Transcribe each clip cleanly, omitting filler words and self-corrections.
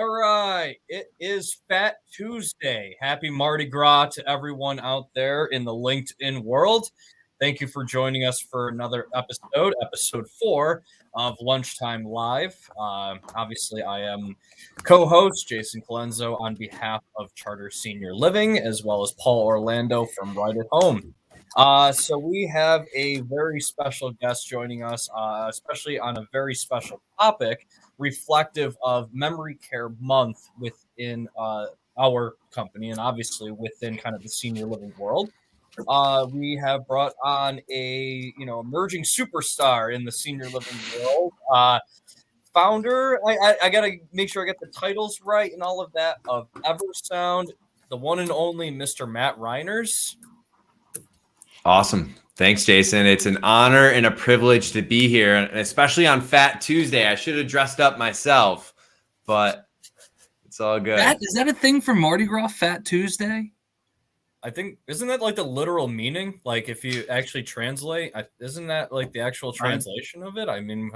All right, it is Fat Tuesday. Happy Mardi Gras to everyone out there in the LinkedIn world. Thank you for joining us for another episode 4 of Lunchtime Live. Obviously, I am co-host Jason Colenso on behalf of Charter Senior Living, as well as Paul Orlando from Right at Home. So we have a very special guest joining us, especially on a very special topic reflective of Memory Care Month within our company and obviously within kind of the senior living world. We have brought on a emerging superstar in the senior living world. Founder, I gotta make sure I get the titles right and all of that of Eversound, the one and only Mr. Matt Reiners. Awesome. Thanks, Jason. It's an honor and a privilege to be here, and especially on Fat Tuesday. I should have dressed up myself, but it's all good. Is that a thing for Mardi Gras, Fat Tuesday? I think, isn't that like the literal meaning? Like if you actually translate, isn't that like the actual translation of it? I mean,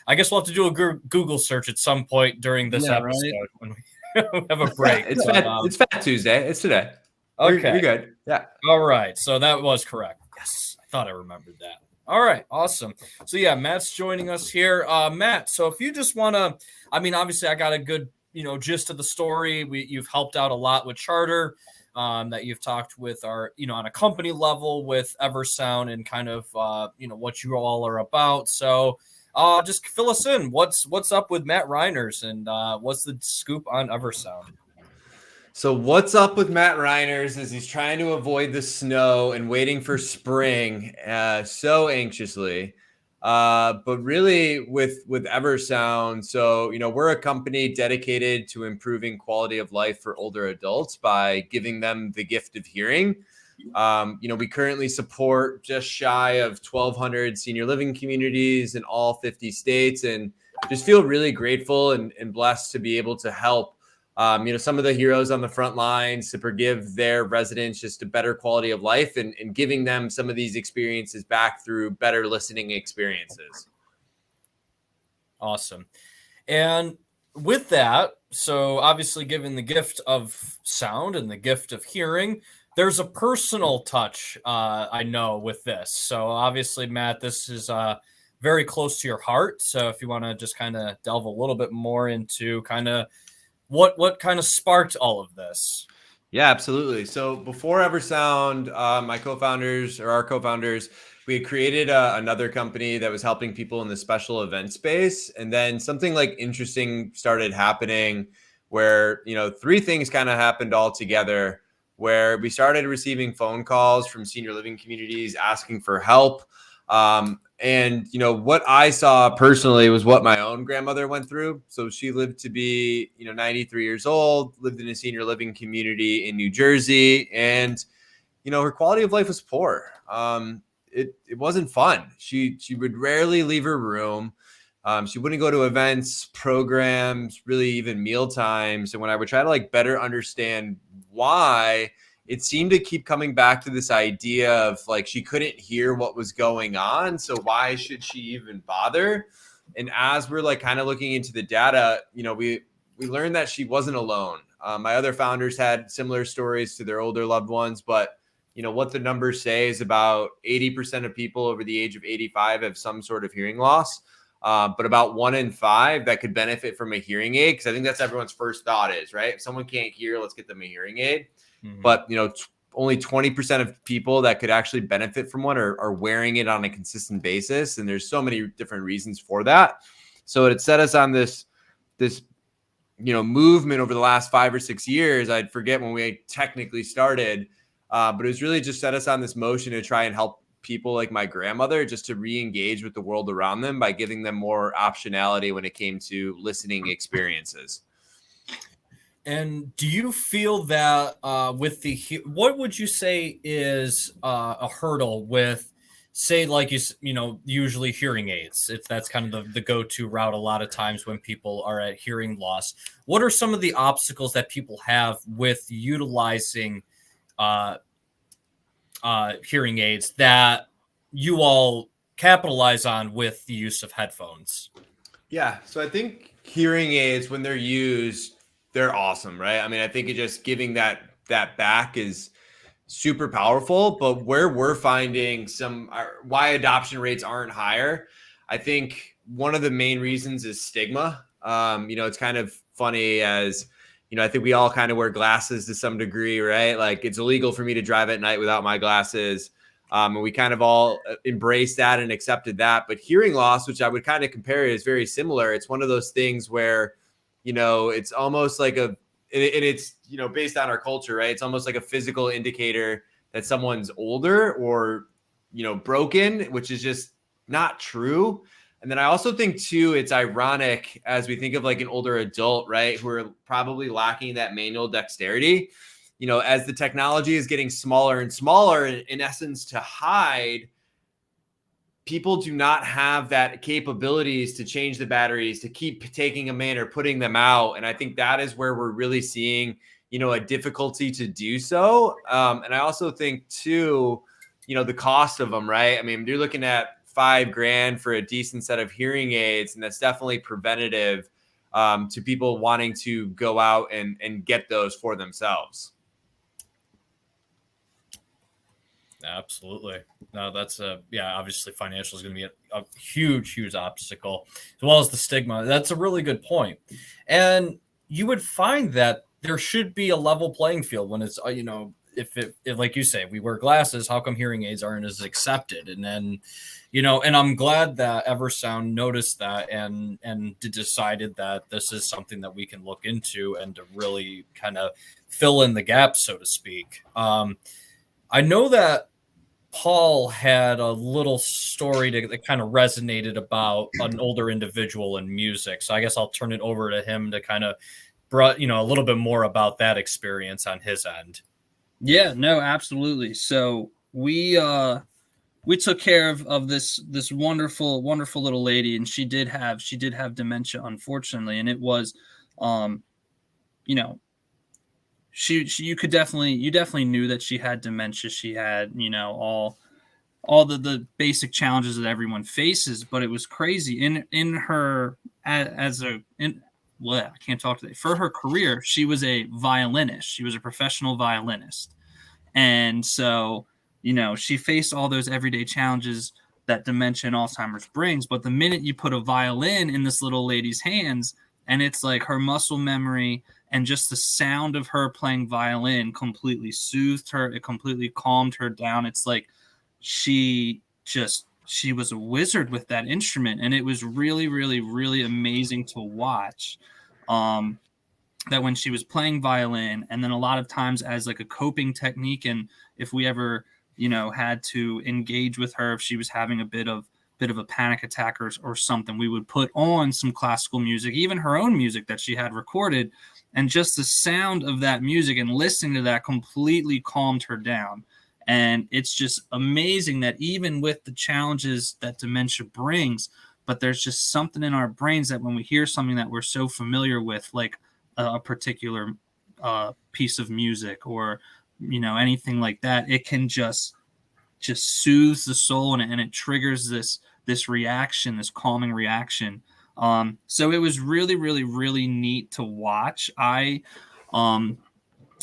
I guess we'll have to do a Google search at some point during this episode when we have a break. It's Fat Tuesday. It's today. Okay. You're good. Yeah. All right. So that was correct. Yes. I thought I remembered that. All right. Awesome. So yeah, Matt's joining us here. Matt, so if you just want to, I mean, obviously I got a good, gist of the story. You've helped out a lot with Charter, that you've talked with our, on a company level with Eversound and kind of, what you all are about. So just fill us in. What's up with Matt Reiners and what's the scoop on Eversound? So what's up with Matt Reiners is he's trying to avoid the snow and waiting for spring so anxiously. But really with Eversound, so, we're a company dedicated to improving quality of life for older adults by giving them the gift of hearing. We currently support just shy of 1,200 senior living communities in all 50 states and just feel really grateful and blessed to be able to help some of the heroes on the front lines to give their residents just a better quality of life and giving them some of these experiences back through better listening experiences. Awesome. And with that, so obviously given the gift of sound and the gift of hearing, there's a personal touch, I know, with this. So obviously, Matt, this is very close to your heart. So if you want to just kind of delve a little bit more into kind of what kind of sparked all of this? Yeah, absolutely. So before Eversound, our co-founders, we had created another company that was helping people in the special event space. And then something like interesting started happening where, 3 things kind of happened all together, where we started receiving phone calls from senior living communities asking for help. And what I saw personally was what my own grandmother went through. So she lived to be 93 years old, lived in a senior living community in New Jersey, and her quality of life was poor. It wasn't fun. She would rarely leave her room. She wouldn't go to events, programs, really even meal times. And when I would try to better understand why, it seemed to keep coming back to this idea of she couldn't hear what was going on. So why should she even bother? And as we're kind of looking into the data, we learned that she wasn't alone. My other founders had similar stories to their older loved ones, but what the numbers say is about 80% of people over the age of 85 have some sort of hearing loss. But about 1 in 5 that could benefit from a hearing aid. Cause I think that's everyone's first thought is, right? If someone can't hear, let's get them a hearing aid. But, only 20% of people that could actually benefit from one are wearing it on a consistent basis. And there's so many different reasons for that. So it set us on this movement over the last 5 or 6 years. I'd forget when we technically started, but it was really just set us on this motion to try and help people like my grandmother just to re-engage with the world around them by giving them more optionality when it came to listening experiences. And do you feel that with what would you say is a hurdle with, say, like usually hearing aids, if that's kind of the go-to route a lot of times when people are at hearing loss? What are some of the obstacles that people have with utilizing hearing aids that you all capitalize on with the use of headphones? Yeah, so I think hearing aids, when they're used, they're awesome, right? I mean, I think it just giving that back is super powerful. But where we're finding why adoption rates aren't higher, I think one of the main reasons is stigma. It's kind of funny as I think we all kind of wear glasses to some degree, right? Like it's illegal for me to drive at night without my glasses. And we kind of all embraced that and accepted that. But hearing loss, which I would kind of compare, is very similar. It's one of those things where, it's almost like and it's, based on our culture, right? It's almost like a physical indicator that someone's older or, broken, which is just not true. And then I also think too, it's ironic as we think of like an older adult, right, who are probably lacking that manual dexterity, as the technology is getting smaller and smaller, in essence, to hide, people do not have that capabilities to change the batteries, to keep taking them in or putting them out. And I think that is where we're really seeing, a difficulty to do so. And I also think too, the cost of them, right? I mean, you're looking at $5,000 for a decent set of hearing aids, and that's definitely preventative to people wanting to go out and get those for themselves. Absolutely. No, that's obviously financial is going to be a huge obstacle, as well as the stigma. That's a really good point. And you would find that there should be a level playing field when it's, if like you say, we wear glasses, how come hearing aids aren't as accepted? And then, and I'm glad that Eversound noticed that and decided that this is something that we can look into and to really kind of fill in the gap, so to speak. I know that Paul had a little story that kind of resonated about an older individual in music. So I guess I'll turn it over to him to kind of a little bit more about that experience on his end. Yeah, no, absolutely. So we took care of this wonderful little lady, and she did have dementia, unfortunately, and it was she you definitely knew that she had dementia. She had, all the basic challenges that everyone faces, but it was crazy in her I can't talk today. For her career, she was a violinist. She was a professional violinist. And so, she faced all those everyday challenges that dementia and Alzheimer's brings. But the minute you put a violin in this little lady's hands, and it's like her muscle memory and just the sound of her playing violin completely soothed her. It completely calmed her down. It's like she was a wizard with that instrument. And it was really, really, really amazing to watch. That when she was playing violin, and then a lot of times as like a coping technique, and if we ever, had to engage with her, if she was having a bit of a panic attack or something, we would put on some classical music, even her own music that she had recorded, and just the sound of that music and listening to that completely calmed her down. And it's just amazing that even with the challenges that dementia brings, but there's just something in our brains that when we hear something that we're so familiar with, like a particular piece of music or, anything like that, it can just soothes the soul, and it triggers this reaction, this calming reaction. So it was really, really, really neat to watch. I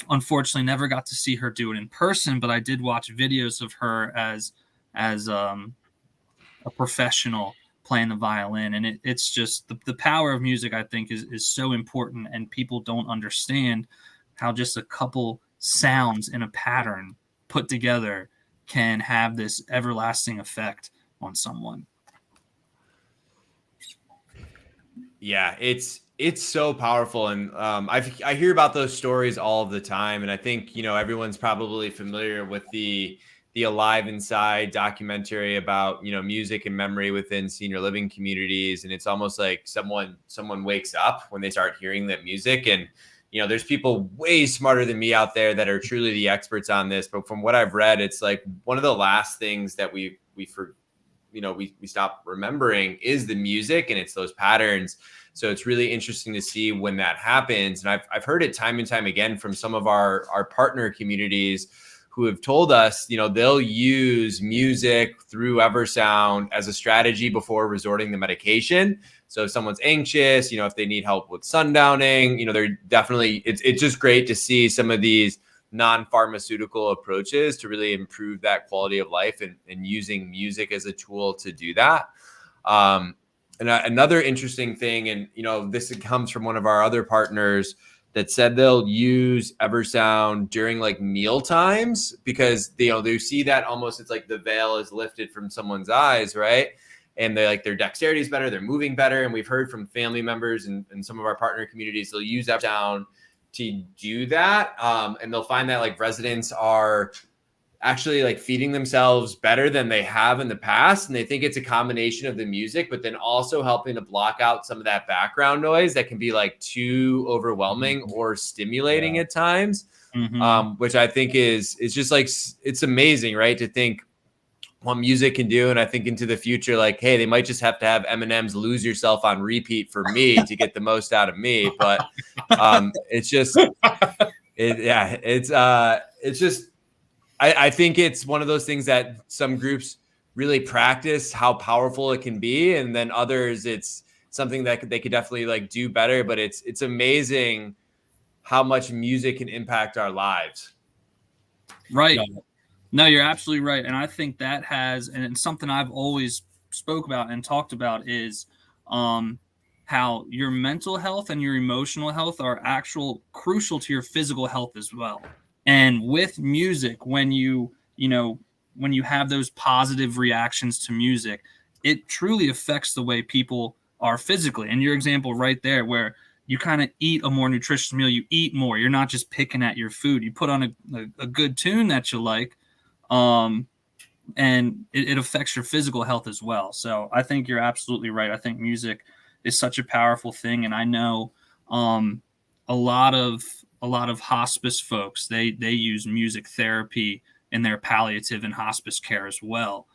unfortunately never got to see her do it in person, but I did watch videos of her as a professional playing the violin. And it's just the power of music, I think, is so important, and people don't understand how just a couple sounds in a pattern put together can have this everlasting effect on someone. Yeah, it's so powerful. And I hear about those stories all of the time. And I think, everyone's probably familiar with the Alive Inside documentary about, music and memory within senior living communities. And it's almost like someone wakes up when they start hearing that music. And, there's people way smarter than me out there that are truly the experts on this. But from what I've read, it's like one of the last things that we stop remembering is the music, and it's those patterns. So it's really interesting to see when that happens. And I've heard it time and time again from some of our partner communities who have told us, they'll use music through Eversound as a strategy before resorting to medication. So if someone's anxious, if they need help with sundowning, they're definitely, it's just great to see some of these non-pharmaceutical approaches to really improve that quality of life and using music as a tool to do that. And another interesting thing, and this comes from one of our other partners that said they'll use Eversound during like meal times because they see that almost it's like the veil is lifted from someone's eyes, right? And they like their dexterity is better, they're moving better. And we've heard from family members and some of our partner communities, they'll use Eversound to do that. And they'll find that like residents are actually like feeding themselves better than they have in the past. And they think it's a combination of the music, but then also helping to block out some of that background noise that can be like too overwhelming or stimulating at times. Which I think is just like, it's amazing, right? To think what music can do. And I think into the future, like, hey, they might just have to have Eminem's Lose Yourself on repeat for me to get the most out of me. But it's just, it's just, I think it's one of those things that some groups really practice how powerful it can be. And then others, it's something that they could definitely like do better. But it's amazing how much music can impact our lives. Right. No, you're absolutely right. And I think that and it's something I've always spoke about and talked about is how your mental health and your emotional health are crucial to your physical health as well. And with music, when you have those positive reactions to music, it truly affects the way people are physically. And your example right there, where you kind of eat a more nutritious meal, you eat more. You're not just picking at your food. You put on a good tune that you like, and it affects your physical health as well. So I think you're absolutely right. I think music is such a powerful thing, and I know a lot of hospice folks, they use music therapy in their palliative and hospice care as well,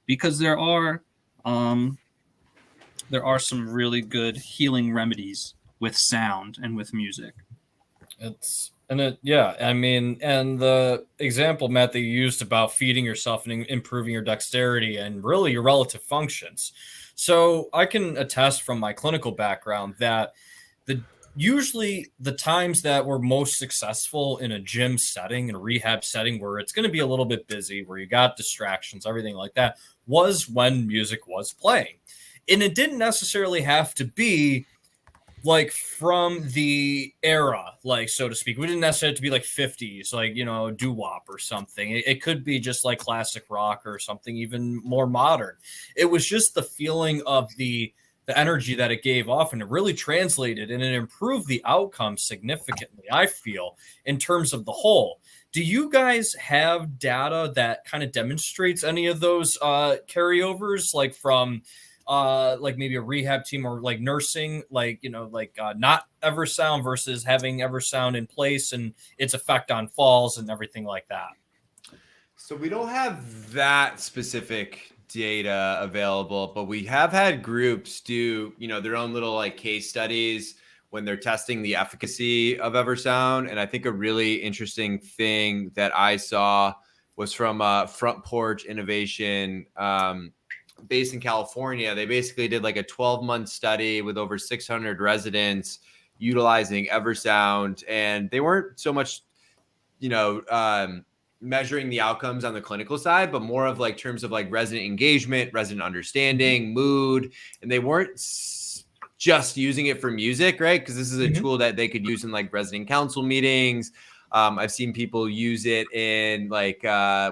because there are some really good healing remedies with sound and with music. And the example, Matt, that you used about feeding yourself and improving your dexterity and really your relative functions. So I can attest from my clinical background that usually the times that we're most successful in a gym setting, in a rehab setting where it's going to be a little bit busy, where you got distractions, everything like that, was when music was playing. And it didn't necessarily have to be like from the era, like, so to speak. We didn't necessarily have to be like 50s, like, doo-wop or something. It could be just like classic rock or something even more modern. It was just the feeling of the energy that it gave off, and it really translated and it improved the outcome significantly, I feel, in terms of the whole. Do you guys have data that kind of demonstrates any of those carryovers, like from like maybe a rehab team or like nursing, like, not Eversound versus having Eversound in place and its effect on falls and everything like that? So we don't have that specific data available, but we have had groups do, their own little like case studies when they're testing the efficacy of Eversound. And I think a really interesting thing that I saw was from Front Porch Innovation, based in California. They basically did like a 12-month study with over 600 residents utilizing Eversound, and they weren't so much, measuring the outcomes on the clinical side, but more of like terms of like resident engagement, resident understanding, mood. And they weren't just using it for music, right? Because this is a tool that they could use in like resident council meetings. I've seen people use it in like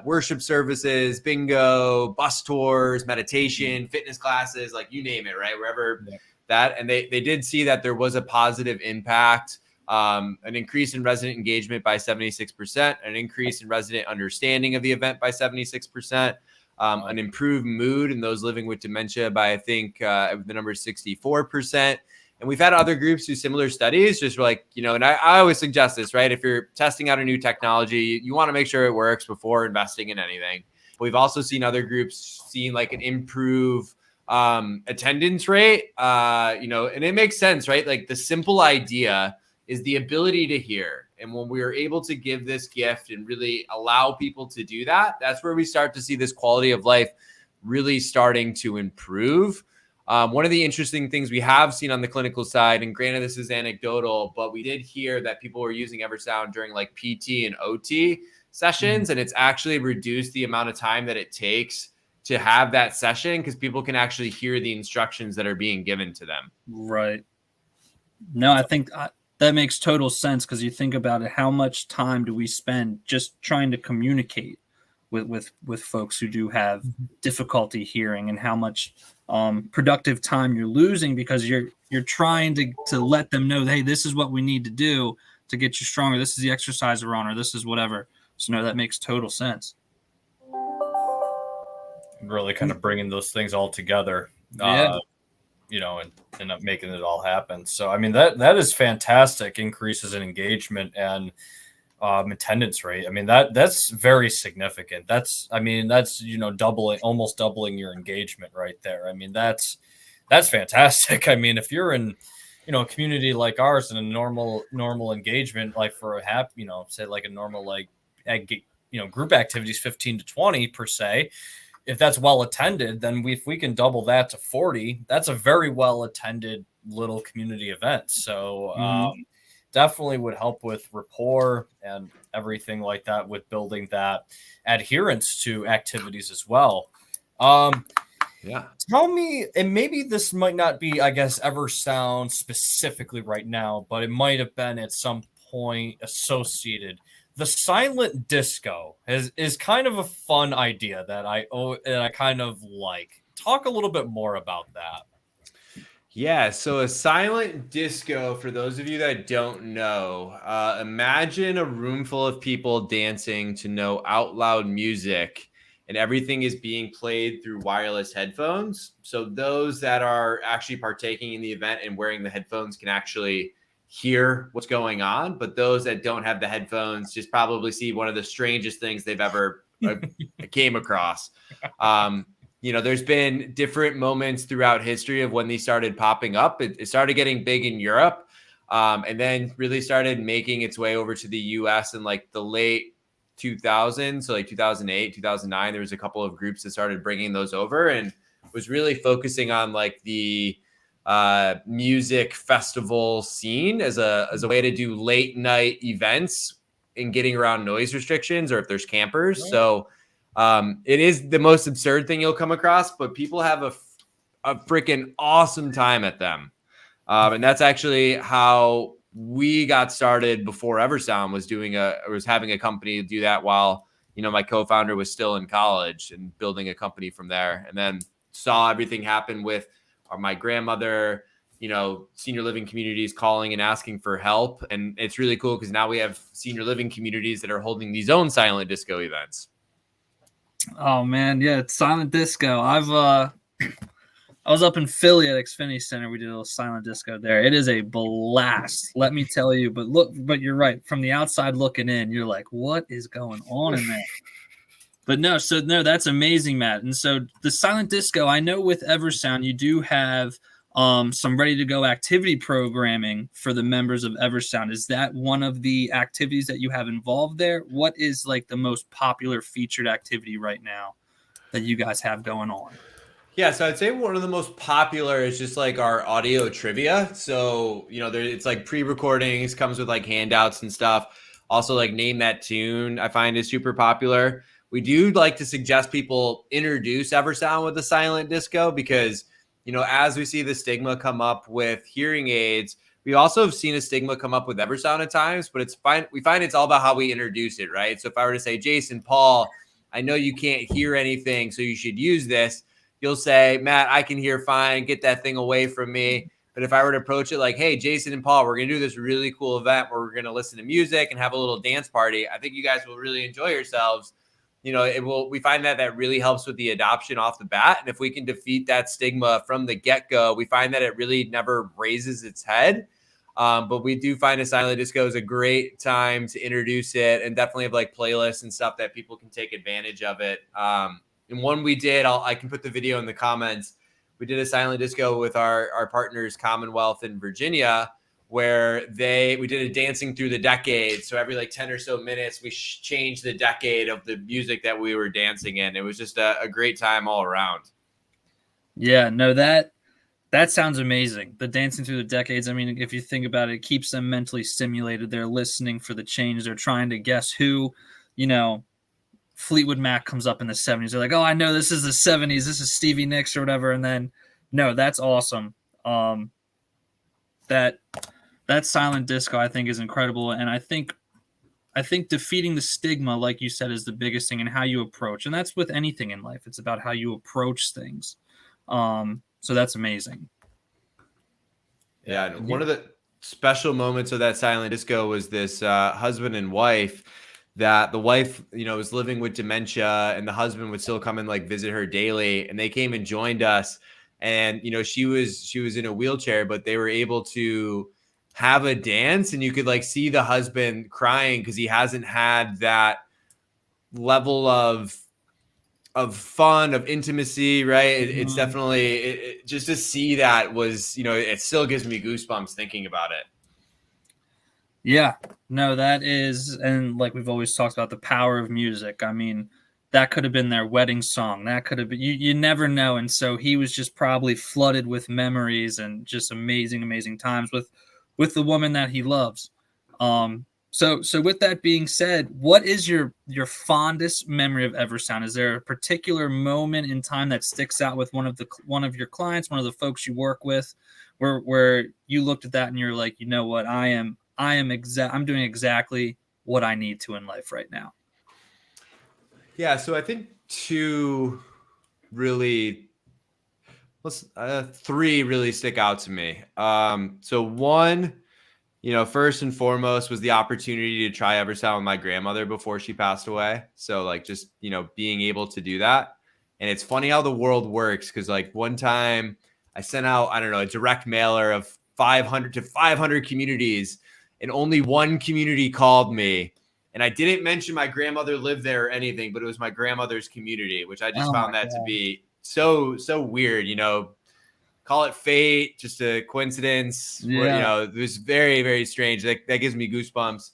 worship services, bingo, bus tours, meditation, fitness classes, like you name it, right? Wherever that. And they did see that there was a positive impact, an increase in resident engagement by 76%, an increase in resident understanding of the event by 76%, an improved mood in those living with dementia by, I think, the number is 64%. And we've had other groups do similar studies, just like, and I always suggest this, right? If you're testing out a new technology, you want to make sure it works before investing in anything. We've also seen other groups seeing like an improved attendance rate, and it makes sense, right? Like the simple idea is the ability to hear. And when we are able to give this gift and really allow people to do that, that's where we start to see this quality of life really starting to improve. One of the interesting things we have seen on the clinical side, and granted this is anecdotal, but we did hear that people were using Eversound during like PT and OT sessions, and it's actually reduced the amount of time that it takes to have that session because people can actually hear the instructions that are being given to them. Right. No, I think that makes total sense because you think about it. How much time do we spend just trying to communicate with folks who do have difficulty hearing, and how much productive time you're losing because you're trying to let them know, hey, this is what we need to do to get you stronger. This is the exercise we're on, or this is whatever. So no, that makes total sense. Really kind of bringing those things all together. Yeah. And end up making it all happen. So, I mean, that is fantastic. Increases in engagement and attendance rate. I mean, that's very significant. That's almost doubling your engagement right there. I mean, that's fantastic. I mean, if you're in, a community like ours and a normal engagement, like for a say like a normal, like, group activities, 15 to 20 per se, if that's well attended, then if we can double that to 40, that's a very well attended little community event. So definitely would help with rapport and everything like that, with building that adherence to activities as well. Yeah. Tell me, and maybe this might not be, I guess, Eversound specifically right now, but it might have been at some point associated. The silent disco is kind of a fun idea that I kind of like. Talk a little bit more about that. Yeah, so a silent disco, for those of you that don't know, imagine a room full of people dancing to no out loud music, and everything is being played through wireless headphones. So those that are actually partaking in the event and wearing the headphones can actually hear what's going on, but those that don't have the headphones just probably see one of the strangest things they've ever came across. There's been different moments throughout history of when these started popping up. It started getting big in Europe, and then really started making its way over to the US in like the late 2000s. So like 2008, 2009, there was a couple of groups that started bringing those over and was really focusing on like the music festival scene as a way to do late night events and getting around noise restrictions or if there's campers. Right. So it is the most absurd thing you'll come across, but people have a freaking awesome time at them. And that's actually how we got started before Eversound was having a company do that while, my co-founder was still in college and building a company from there, and then saw everything happen with my grandmother, senior living communities calling and asking for help. And it's really cool because now we have senior living communities that are holding these own silent disco events. Oh man, yeah, it's silent disco. I was up in Philly at Xfinity Center. We did a little silent disco there. It is a blast, let me tell you. But you're right. From the outside looking in, you're like, what is going on in there? But no, that's amazing, Matt. And so the silent disco, I know with Eversound, you do have some ready to go activity programming for the members of Eversound. Is that one of the activities that you have involved there? What is like the most popular featured activity right now that you guys have going on? Yeah, so I'd say one of the most popular is just like our audio trivia. So, it's like pre-recordings, comes with like handouts and stuff. Also, like Name That Tune, I find is super popular. We do like to suggest people introduce Eversound with the silent disco because, as we see the stigma come up with hearing aids, we also have seen a stigma come up with Eversound at times, but it's fine. We find it's all about how we introduce it, right? So if I were to say, Jason, Paul, I know you can't hear anything, so you should use this. You'll say, Matt, I can hear fine. Get that thing away from me. But if I were to approach it like, hey, Jason and Paul, we're going to do this really cool event where we're going to listen to music and have a little dance party, I think you guys will really enjoy yourselves. We find that really helps with the adoption off the bat. And if we can defeat that stigma from the get-go, we find that it really never raises its head. But we do find a silent disco is a great time to introduce it and definitely have like playlists and stuff that people can take advantage of it. And one we did, I can put the video in the comments. We did a silent disco with our partners, Commonwealth in Virginia, where we did a dancing through the decade. So every like 10 or so minutes, we changed the decade of the music that we were dancing in. It was just a great time all around. Yeah, no, that That sounds amazing. The Dancing Through the Decades. I mean, if you think about it, it keeps them mentally stimulated. They're listening for the change. They're trying to guess who, Fleetwood Mac comes up in the 70s. They're like, oh, I know this is the 70s. This is Stevie Nicks or whatever. And then, no, that's awesome. That silent disco, I think, is incredible. And I think defeating the stigma, like you said, is the biggest thing, and how you approach. And that's with anything in life. It's about how you approach things. So that's amazing. Yeah. And one of the special moments of that silent disco was this husband and wife, that the wife, was living with dementia, and the husband would still come and like visit her daily. And they came and joined us. And, she was in a wheelchair, but they were able to have a dance, and you could like see the husband crying because he hasn't had that level of fun, of intimacy, right? It's definitely just to see that was, it still gives me goosebumps thinking about it. Yeah, no, that is, and like we've always talked about, the power of music. I mean, that could have been their wedding song. That could have been, you never know. And so he was just probably flooded with memories and just amazing, amazing times with the woman that he loves. So with that being said, what is your fondest memory of Eversound? Is there a particular moment in time that sticks out with one of your clients, one of the folks you work with, where you looked at that and you're like, you know what, I'm doing exactly what I need to in life right now? Yeah, so I think three really stick out to me. So one, first and foremost was the opportunity to try Eversound with my grandmother before she passed away. So like just, being able to do that. And it's funny how the world works, because like one time I sent out, I don't know, a direct mailer of 500 to 500 communities, and only one community called me. And I didn't mention my grandmother lived there or anything, but it was my grandmother's community, which I just found that to be so weird, call it fate, just a coincidence. Yeah. It was very, very strange. That gives me goosebumps.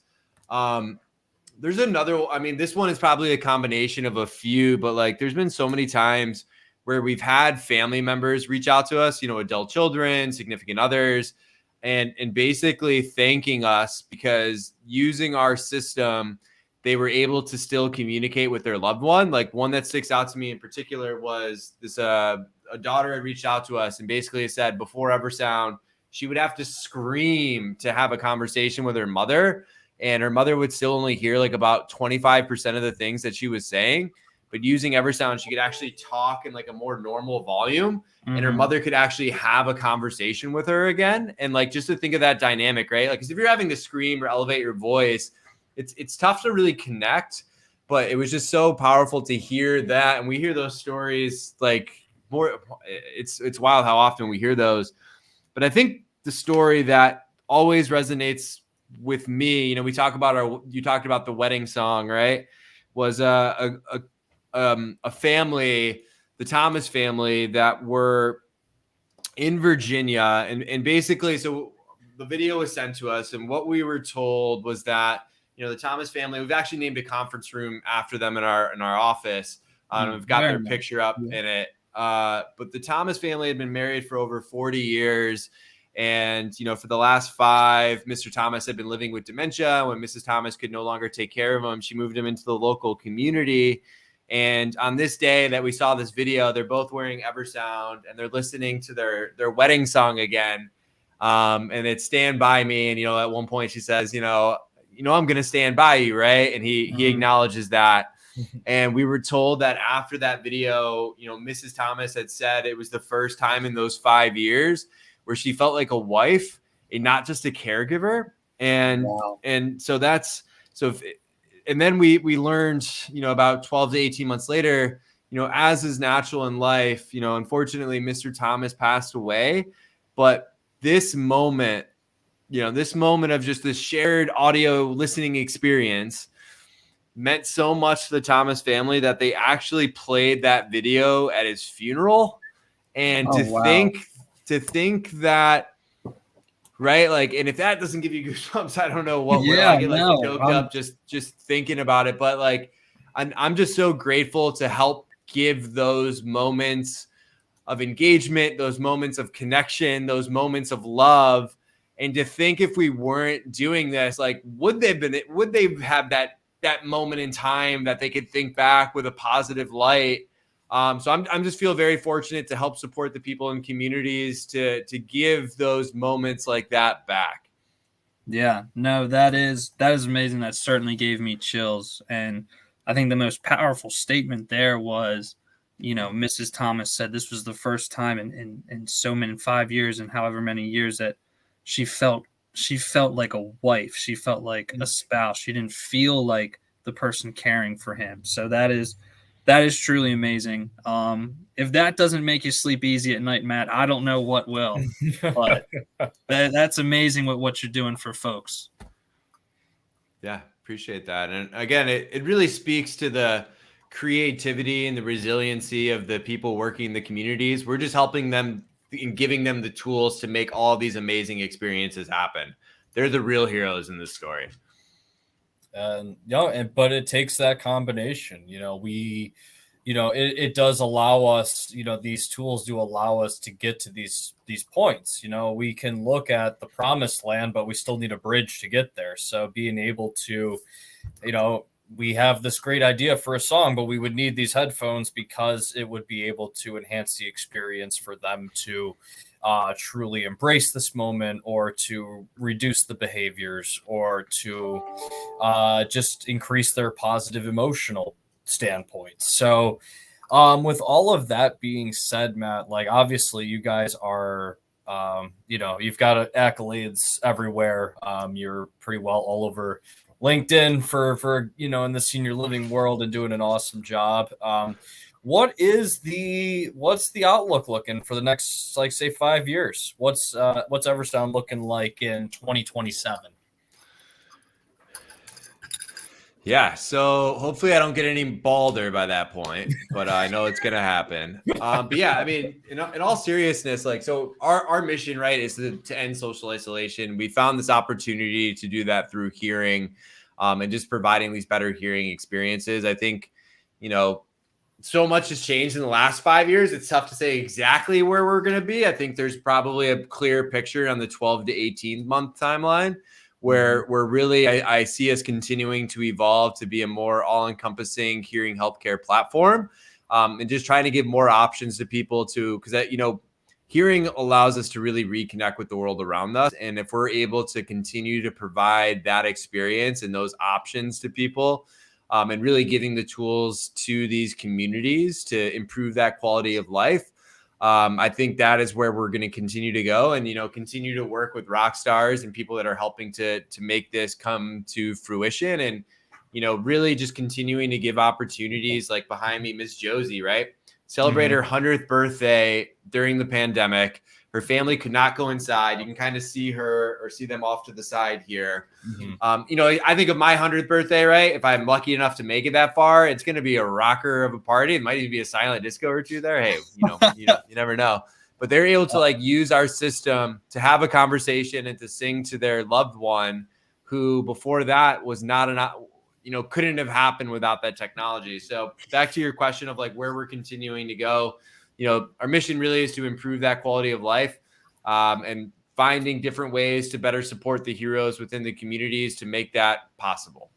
There's another, this one is probably a combination of a few, but like there's been so many times where we've had family members reach out to us, adult children, significant others, and basically thanking us because using our system, they were able to still communicate with their loved one. Like one that sticks out to me in particular was this, a daughter had reached out to us and basically said before Eversound, she would have to scream to have a conversation with her mother, and her mother would still only hear like about 25% of the things that she was saying. But using Eversound, she could actually talk in like a more normal volume, and her mother could actually have a conversation with her again. And like, just to think of that dynamic, right? Like, 'cause if you're having to scream or elevate your voice, it's tough to really connect, but it was just so powerful to hear that. And we hear those stories like more, it's wild how often we hear those. But I think the story that always resonates with me, you talked about the wedding song, right? Was a family, the Thomas family, that were in Virginia. And basically, so the video was sent to us, and what we were told was that, the Thomas family, we've actually named a conference room after them in our office. We've got their picture up in it. But the Thomas family had been married for over 40 years. And, for the last 5, Mr. Thomas had been living with dementia. When Mrs. Thomas could no longer take care of him, she moved him into the local community. And on this day that we saw this video, they're both wearing Eversound and they're listening to their wedding song again. And it's Stand By Me. And, at one point she says, I'm going to stand by you, right? And he acknowledges that. And we were told that after that video, Mrs. Thomas had said it was the first time in those 5 years where she felt like a wife and not just a caregiver. And and so and then we learned, about 12 to 18 months later, as is natural in life, unfortunately, Mr. Thomas passed away. But this moment of just this shared audio listening experience meant so much to the Thomas family that they actually played that video at his funeral. And to think that, right? Like, and if that doesn't give you goosebumps, I don't know what will. I get like choked up just thinking about it. But like, I'm just so grateful to help give those moments of engagement, those moments of connection, those moments of love. And to think if we weren't doing this, like, would they have that moment in time that they could think back with a positive light? So I'm just feel very fortunate to help support the people in communities to give those moments like that back. Yeah, no, that is amazing. That certainly gave me chills. And I think the most powerful statement there was, Mrs. Thomas said this was the first time in so many 5 years and however many years that she felt like a wife. She felt like a spouse. She didn't feel like the person caring for him. So that is truly amazing. If that doesn't make you sleep easy at night, Matt, I don't know what will. But that's amazing what you're doing for folks. Yeah, appreciate that. And again, it really speaks to the creativity and the resiliency of the people working in the communities. We're just helping them and giving them the tools to make all these amazing experiences happen. They're the real heroes in this story. But it takes that combination. It does allow us, these tools do allow us to get to these points. We can look at the promised land, but we still need a bridge to get there. So being able to, we have this great idea for a song, but we would need these headphones because it would be able to enhance the experience for them to truly embrace this moment, or to reduce the behaviors, or to just increase their positive emotional standpoint. So with all of that being said, Matt, like, obviously you guys are you've got accolades everywhere. You're pretty well all over LinkedIn for in the senior living world, and doing an awesome job. What's the outlook looking for the next, like, say, 5 years? What's Eversound looking like in 2027? Yeah, so hopefully I don't get any balder by that point, but I know it's gonna happen. But yeah, I mean, in all seriousness, like, so our mission, right, is to end social isolation. We found this opportunity to do that through hearing, and just providing these better hearing experiences. I think, so much has changed in the last 5 years. It's tough to say exactly where we're going to be. I think there's probably a clear picture on the 12 to 18 month timeline where really I see us continuing to evolve to be a more all-encompassing hearing healthcare platform, and just trying to give more options to people because hearing allows us to really reconnect with the world around us. And if we're able to continue to provide that experience and those options to people, and really giving the tools to these communities to improve that quality of life, I think that is where we're going to continue to go, and continue to work with rock stars and people that are helping to make this come to fruition, and really just continuing to give opportunities. Like behind me, Miss Josie, right, celebrate her 100th birthday during the pandemic. Her family could not go inside. You can kind of see her, or see them off to the side here. I think of my 100th birthday, right? If I'm lucky enough to make it that far, it's going to be a rocker of a party. It might even be a silent disco or two there. Hey, you never know. But they're able to use our system to have a conversation and to sing to their loved one who before that was couldn't have happened without that technology. So back to your question of where we're continuing to go, our mission really is to improve that quality of life, and finding different ways to better support the heroes within the communities to make that possible.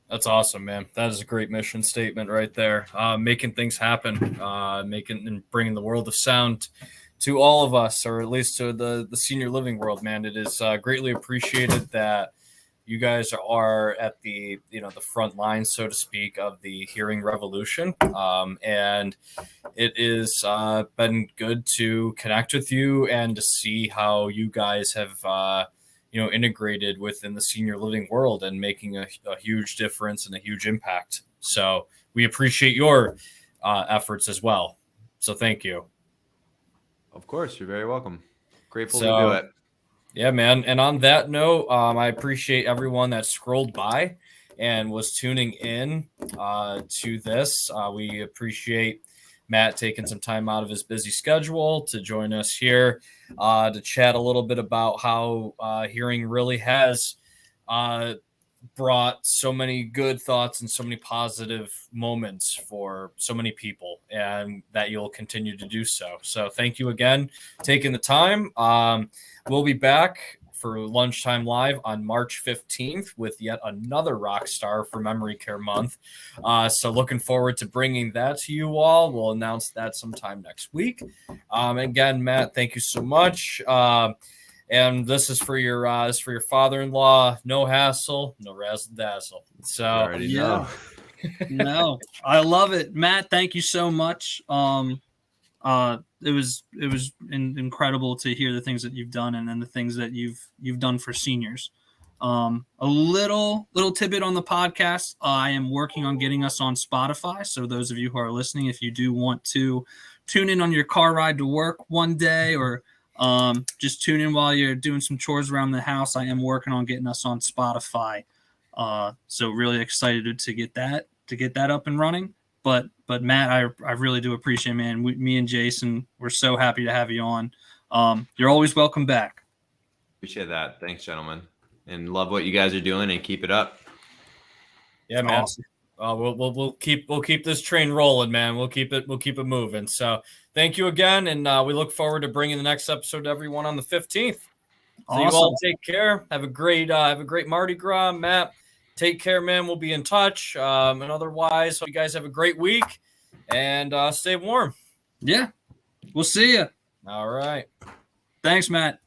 That's awesome, man. That is a great mission statement right there. Making things happen, making and bringing the world of sound to all of us, or at least to the senior living world, man. It is greatly appreciated that you guys are at the the front line, so to speak, of the hearing revolution, and it is been good to connect with you and to see how you guys have integrated within the senior living world and making a huge difference and a huge impact. So we appreciate your efforts as well. So thank you. Of course, you're very welcome. Grateful to do it. Yeah, man. And on that note, I appreciate everyone that scrolled by and was tuning in to this. We appreciate Matt taking some time out of his busy schedule to join us here to chat a little bit about how hearing really has brought so many good thoughts and so many positive moments for so many people, and that you'll continue to do so. So thank you again, taking the time. We'll be back for Lunchtime Live on March 15th with yet another rock star for Memory Care Month. So looking forward to bringing that to you all. We'll announce that sometime next week. Again, Matt, thank you so much. And this is for your father-in-law. No hassle, no razzle dazzle. So You already know. No, I love it, Matt. Thank you so much. It was incredible to hear the things that you've done, and then the things that you've done for seniors. A little tidbit on the podcast. I am working on getting us on Spotify. So those of you who are listening, if you do want to tune in on your car ride to work one day, or just tune in while you're doing some chores around the house, I am working on getting us on Spotify. So really excited to get that up and running. But Matt, I really do appreciate it, man. Me and Jason, we're so happy to have you on. You're always welcome back. Appreciate that. Thanks, gentlemen. And love what you guys are doing, and keep it up. Yeah, man. Awesome. We'll keep this train rolling, man. We'll keep it moving. So thank you again, and we look forward to bringing the next episode to everyone on the 15th. So Awesome. you all take care. Have a great Mardi Gras, Matt. Take care, man. We'll be in touch. And otherwise, hope you guys have a great week, and stay warm. Yeah, we'll see you. All right. Thanks, Matt.